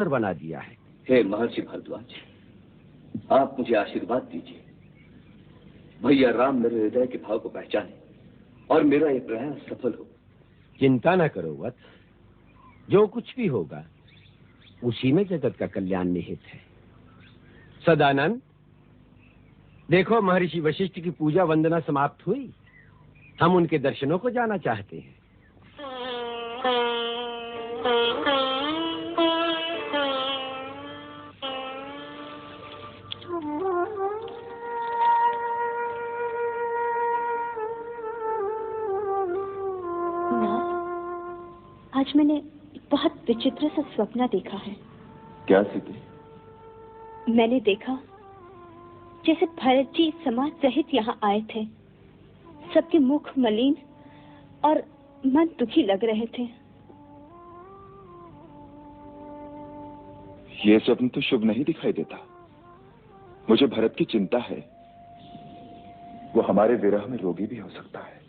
बना दिया है। हे महर्षि भारद्वाज, आप मुझे आशीर्वाद दीजिए। भैया राम मेरे हृदय के भाव को पहचाने और मेरा ये प्रयास सफल हो। चिंता न करो वत्स, जो कुछ भी होगा उसी में जगत का कल्याण निहित है। सदानंद, देखो महर्षि वशिष्ठ की पूजा वंदना समाप्त हुई। हम उनके दर्शनों को जाना चाहते हैं। आज मैंने बहुत विचित्र सा स्वप्न देखा है। क्या सीधी? मैंने देखा जैसे भरत जी समाज सहित यहाँ आए थे। सबके मुख मलिन और मन दुखी लग रहे थे। ये स्वप्न तो शुभ नहीं दिखाई देता। मुझे भरत की चिंता है। वो हमारे विरह में रोगी भी हो सकता है।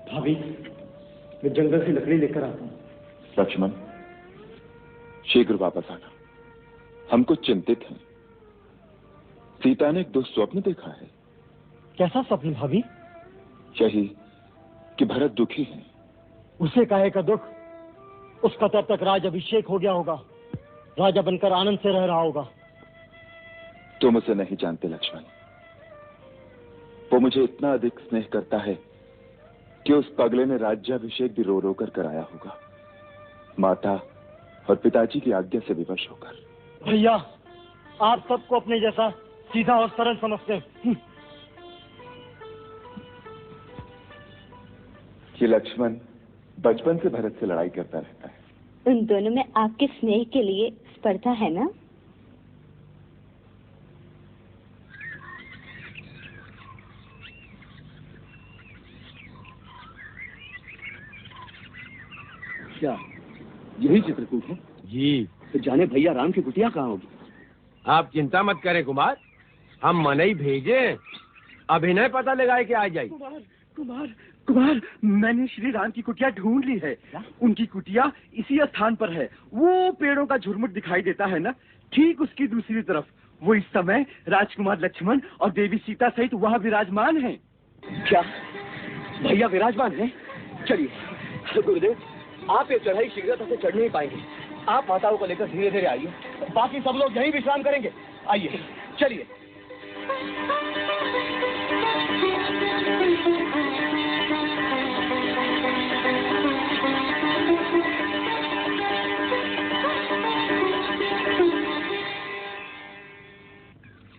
भाभी, मैं जंगल से लकड़ी लेकर आता हूँ। लक्ष्मण, शीघ्र वापस आना। हम कुछ चिंतित हैं। सीता ने एक दुस्वप्न देखा है। कैसा स्वप्न भाभी? यही कि भरत दुखी है। उसे काहे का दुख? उसका तब तक राज अभिषेक हो गया होगा। राजा बनकर आनंद से रह रहा होगा। तुम उसे नहीं जानते लक्ष्मण। वो मुझे इतना अधिक स्नेह करता है कि उस पगले ने राज्याभिषेक भी रो रो कर कराया होगा, माता और पिताजी की आज्ञा से विवश होकर। भैया, आप सबको अपने जैसा सीधा और सरल समझते हैं। ये लक्ष्मण बचपन से भरत से लड़ाई करता रहता है। उन दोनों में आपके स्नेह के लिए स्पर्धा है ना? क्या यही चित्रकूट है? जी। तो जाने भैया राम की कुटिया कहाँ होगी? आप चिंता मत करें कुमार, हम मनई भेजे, अभिनय पता लगाए कि आ जाए। कुमार कुमार कुमार, मैंने श्री राम की कुटिया ढूंढ ली है। उनकी कुटिया इसी स्थान पर है। वो पेड़ों का झुरमुट दिखाई देता है ना, ठीक उसकी दूसरी तरफ। वो इस समय राजकुमार लक्ष्मण और देवी सीता सहित वहाँ विराजमान है। क्या भैया विराजमान है? चलिए गुरुदेव, आप ये चढ़ाई शीघ्रता से चढ़ नहीं पाएंगे। आप माताओं को लेकर धीरे धीरे आइए, बाकी सब लोग यहीं विश्राम करेंगे। आइए चलिए।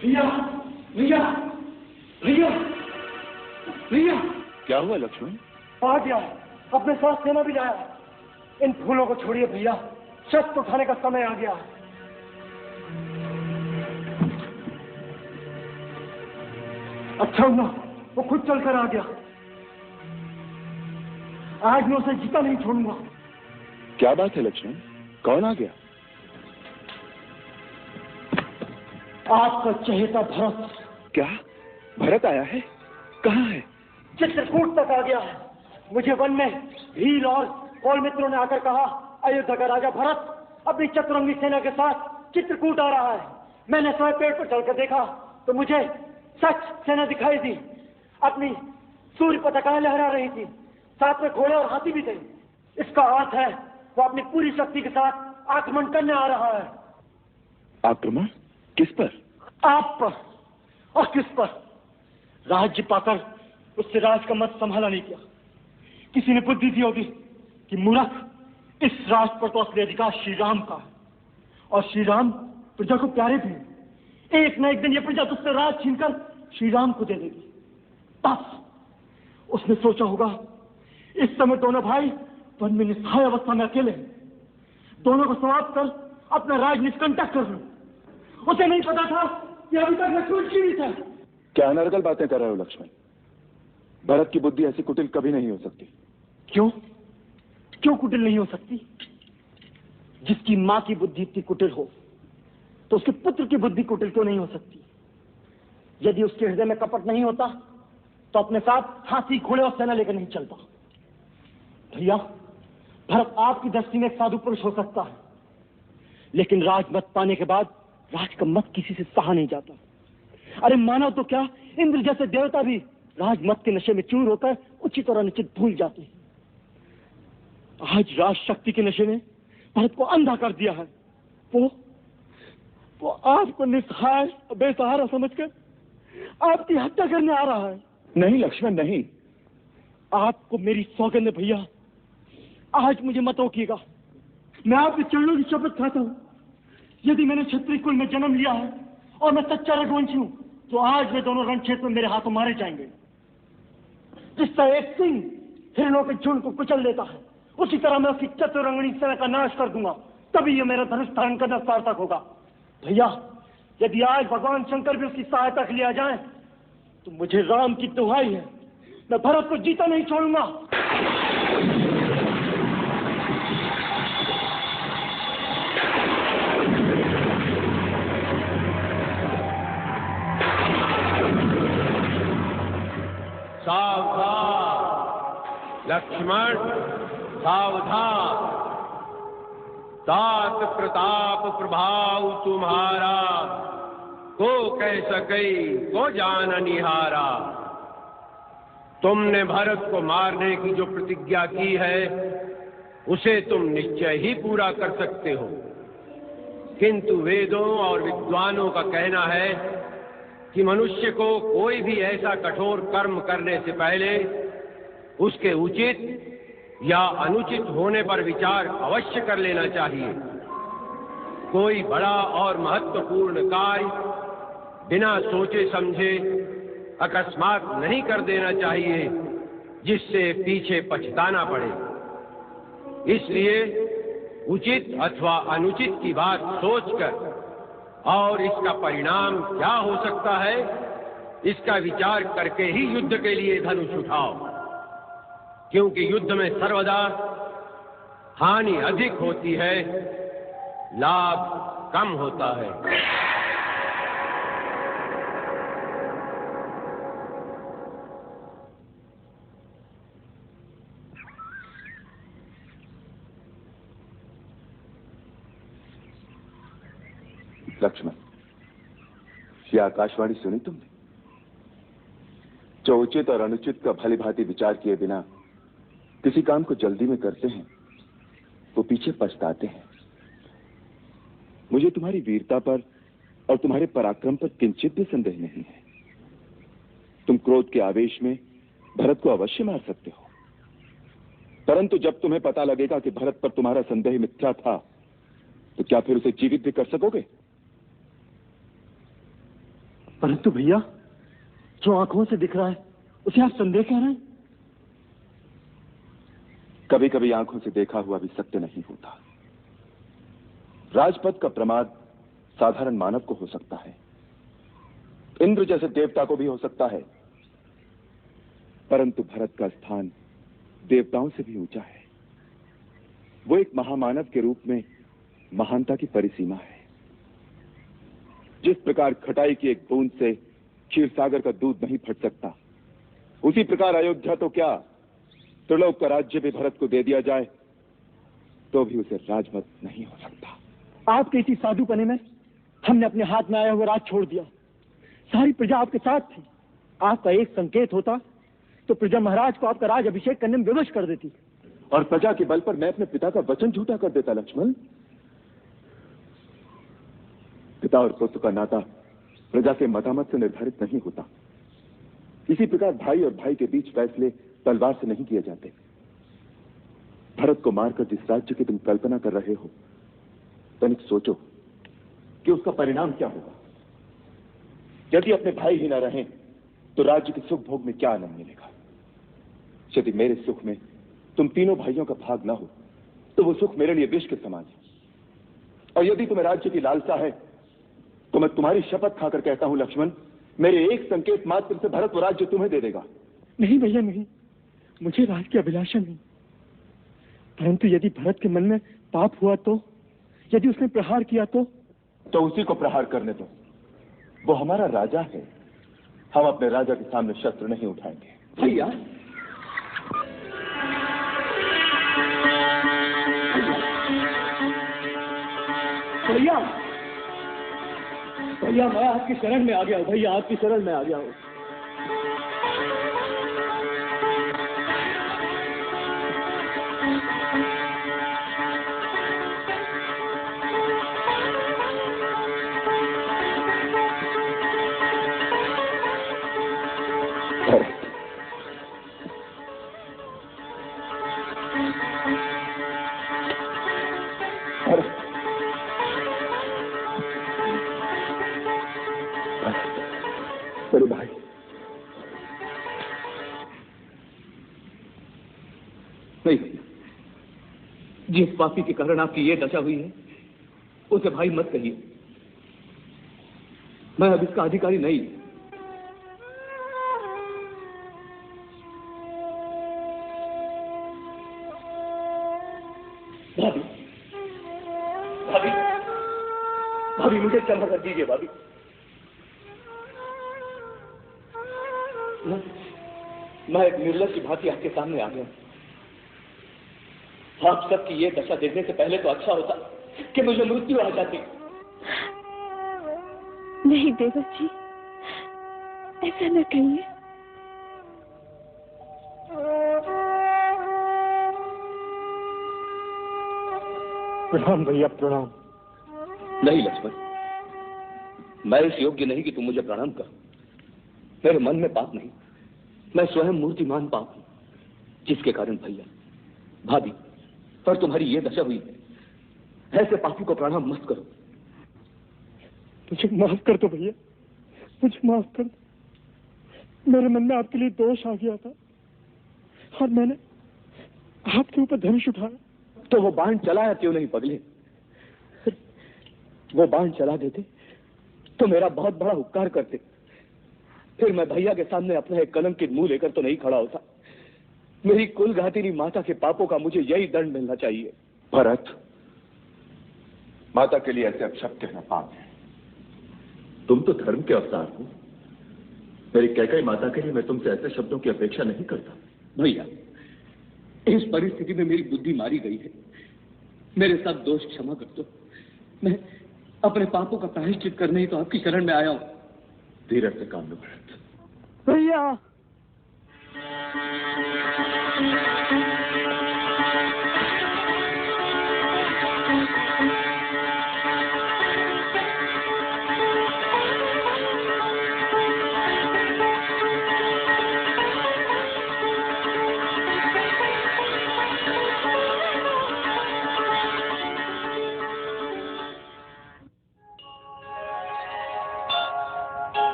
भैया, भैया, भैया, भैया। क्या हुआ लक्ष्मण? आ गया, अपने साथ सेना भी लाया। इन फूलों को छोड़िए भैया, शस्त्र उठाने का समय आ गया। अच्छा हुआ वो खुद चलकर आ गया। आज मैं उसे जीता नहीं छोड़ूंगा। क्या बात है लक्ष्मण, कौन आ गया? आपका चहेता भरत। क्या भरत आया है? कहाँ है? चित्रकूट तक आ गया है। मुझे वन में भील और कौल मित्रों ने आकर कहा, अयोध्या का राजा भरत अपनी चतुरंगी सेना के साथ चित्रकूट आ रहा है। मैंने स्वयं पेड़ पर चलकर देखा तो मुझे सच सेना दिखाई दी। अपनी सूर्य पताका लहरा रही थी, साथ में घोड़े और हाथी भी थे। इसका अर्थ है वो अपनी पूरी शक्ति के साथ आक्रमण करने आ रहा है। आक्रमण? किस पर? आप पर। और किस पर? राज्य पाकर उससे राज का मत संभाला नहीं किया। किसी ने बुद्धि दी होगी कि मूर्ख, इस राज पर तो असली अधिकार श्री राम का है और श्री राम प्रजा को प्यारे भी हैं। एक न एक दिन ये प्रजा तुझसे राज छीनकर श्री राम को दे देगी। बस उसने सोचा होगा इस समय दोनों भाई वन में निस्सहाय अवस्था में अकेले हैं, दोनों को समाप्त कर अपना राज निष्कंटक कर लूं। उसे नहीं पता था कि अभी तक लक्ष्मण जीवित है। क्या अनर्गल बातें कर रहे हो लक्ष्मण? भरत की बुद्धि ऐसी कुटिल कभी नहीं हो सकती। क्यों? क्यों कुटिल नहीं हो सकती? जिसकी मां की बुद्धि इतनी कुटिल हो तो उसके पुत्र की बुद्धि कुटिल क्यों नहीं हो सकती? यदि उसके हृदय में कपट नहीं होता तो अपने साथ हाथी घोड़े और सेना लेकर नहीं चलता। भैया, भरत आपकी दृष्टि में एक साधु पुरुष हो सकता है, लेकिन राजमत पाने के बाद राज का मत किसी से सहा नहीं जाता। अरे मानव तो क्या, इंद्र जैसे देवता भी राजमत के नशे में चूर होकर उचित और अनुचित भूल जाते हैं। आज राज शक्ति के नशे ने भारत को अंधा कर दिया है। वो आपको निस्सहाय बेसहारा समझकर आपकी हत्या करने आ रहा है। नहीं लक्ष्मण, नहीं। आपको मेरी सौगंध है भैया, आज मुझे मत रोकिएगा। मैं आपके चरणों की शपथ खाता हूँ, यदि मैंने क्षत्रिय कुल में जन्म लिया है और मैं सच्चा रघुवंशी हूँ, तो आज वे दोनों रणक्षेत्र में मेरे हाथों मारे जाएंगे। जिसका एक सिंह हिरणों के झुंड को कुचल देता है, उसी तरह मैं उसकी चतुरंगनी सेना का नाश कर दूंगा, तभी ये मेरा धनुष धारण करना सार्थक होगा। भैया, यदि आज भगवान शंकर भी उसकी सहायता के लिए आ जाए, तो मुझे राम की दुहाई है, मैं भरत को जीता नहीं छोड़ूंगा। सावधान लक्ष्मण, सावधान। तात प्रताप प्रभाव तुम्हारा, को कह सके को जान निहारा। तुमने भरत को मारने की जो प्रतिज्ञा की है, उसे तुम निश्चय ही पूरा कर सकते हो, किंतु वेदों और विद्वानों का कहना है कि मनुष्य को कोई भी ऐसा कठोर कर्म करने से पहले उसके उचित या अनुचित होने पर विचार अवश्य कर लेना चाहिए। कोई बड़ा और महत्वपूर्ण कार्य बिना सोचे समझे अकस्मात नहीं कर देना चाहिए, जिससे पीछे पछताना पड़े। इसलिए उचित अथवा अनुचित की बात सोचकर और इसका परिणाम क्या हो सकता है, इसका विचार करके ही युद्ध के लिए धनुष उठाओ, क्योंकि युद्ध में सर्वदा हानि अधिक होती है, लाभ कम होता है। लक्ष्मण, ये आकाशवाणी सुनी तुमने? जो उचित और अनुचित का भली भांति विचार किए बिना किसी काम को जल्दी में करते हैं, वो पीछे पछताते हैं। मुझे तुम्हारी वीरता पर और तुम्हारे पराक्रम पर किंचित भी संदेह नहीं है। तुम क्रोध के आवेश में भरत को अवश्य मार सकते हो, परंतु जब तुम्हें पता लगेगा कि भरत पर तुम्हारा संदेह मिथ्या था, तो क्या फिर उसे जीवित भी कर सकोगे? परंतु भैया, जो आंखों से दिख रहा है उसे आप संदेह कह रहे हैं? कभी कभी आंखों से देखा हुआ भी सत्य नहीं होता। राजपद का प्रमाद साधारण मानव को हो सकता है, इंद्र जैसे देवता को भी हो सकता है, परंतु भरत का स्थान देवताओं से भी ऊंचा है। वो एक महामानव के रूप में महानता की परिसीमा है। जिस प्रकार खटाई की एक बूंद से क्षीर सागर का दूध नहीं फट सकता, उसी प्रकार अयोध्या तो क्या, त्रिलोक का राज्य भी भरत को दे दिया जाए तो भी उसे राजमत नहीं हो सकता। आपके इसी साधुपने में हमने अपने हाथ में आया हुआ राज छोड़ दिया। सारी प्रजा आपके साथ थी। आपका एक संकेत होता तो प्रजा महाराज को आपका राज अभिषेक करने में विवश कर देती, और प्रजा के बल पर मैं अपने पिता का वचन झूठा कर देता। लक्ष्मण, पिता और पुत्र का नाता प्रजा के मतामत से निर्धारित नहीं होता। इसी प्रकार भाई और भाई के बीच फैसले तलवार से नहीं किए जाते। भरत को मारकर जिस राज्य की तुम कल्पना कर रहे हो, तनिक सोचो कि उसका परिणाम क्या होगा। यदि अपने भाई ही न रहें तो राज्य के सुख भोग में क्या आनंद मिलेगा। यदि मेरे सुख में तुम तीनों भाइयों का भाग ना हो तो वो सुख मेरे लिए विष के समान है। और यदि तुम्हें राज्य की लालसा है तो मैं तुम्हारी शपथ खाकर कहता हूं लक्ष्मण, मेरे एक संकेत मात्र से भरत वो राज्य तुम्हें दे देगा। नहीं भैया, नहीं, मुझे राज की अभिलाषा नहीं। परंतु यदि भरत के मन में पाप हुआ तो, यदि उसने प्रहार किया तो उसी को प्रहार करने दो। वो हमारा राजा है, हम अपने राजा के सामने शस्त्र नहीं उठाएंगे। भैया, भैया भैया मैं आपकी शरण में आ गया हूँ, भैया आपकी शरण में आ गया हूँ। बड़े भाई, नहीं जिस पापी के कारण आपकी ये दशा हुई है उसे भाई मत कहिए। मैं अब इसका अधिकारी नहीं। भाभी भाभी भाभी मुझे क्षमा कर दीजिए भाभी। मैं एक निर्लज की भांति आपके सामने आ गया। आप सबकी ये दशा देखने से पहले तो अच्छा होता कि मुझे मृत्यु आ जाती। नहीं देवर जी, ऐसा न कहिए। प्रणाम भैया, प्रणाम। नहीं लक्ष्मण, मैं इस योग्य नहीं कि तुम मुझे प्रणाम करो। मेरे मन में पाप नहीं, मैं स्वयं मूर्तिमान पाप हूं, जिसके कारण भैया भाभी पर तुम्हारी ये दशा हुई है। ऐसे पापी को प्रणाम मत करो। मुझे माफ कर दो भैया, मुझे माफ कर दो। मेरे मन में आपके लिए दोष आ गया था और मैंने आपके ऊपर धनुष उठाया। तो वो बाण चलाया क्यों नहीं पगले? वो बाण चला देते तो मेरा बहुत बड़ा उपकार करते। फिर मैं भैया के सामने अपना एक कलंकित मुंह लेकर तो नहीं खड़ा होता। मेरी कुलघातिनी माता के पापों का मुझे यही दंड मिलना चाहिए। भरत, माता के लिए ऐसे अपशब्द कहना पाप है। तुम तो धर्म के अवतार हो। मेरी कैकेयी माता के लिए मैं तुमसे ऐसे शब्दों की अपेक्षा नहीं करता। भैया, इस परिस्थिति में मेरी बुद्धि मारी गई है। मेरे सब दोष क्षमा कर दो। मैं अपने पापों का प्रायश्चित करने ही तो आपकी शरण में आया हूं। धीरज से काम लो भरत। भैया